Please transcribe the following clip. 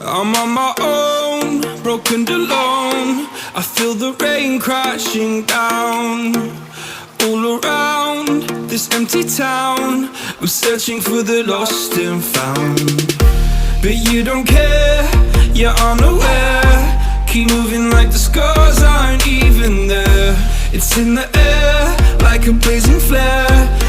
I'm on my own, broken and alone. I feel the rain crashing down all around this empty town. I'm searching for the lost and found, but you don't care, you're unaware. Keep moving like the scars aren't even there. It's in the air like a blazing flare.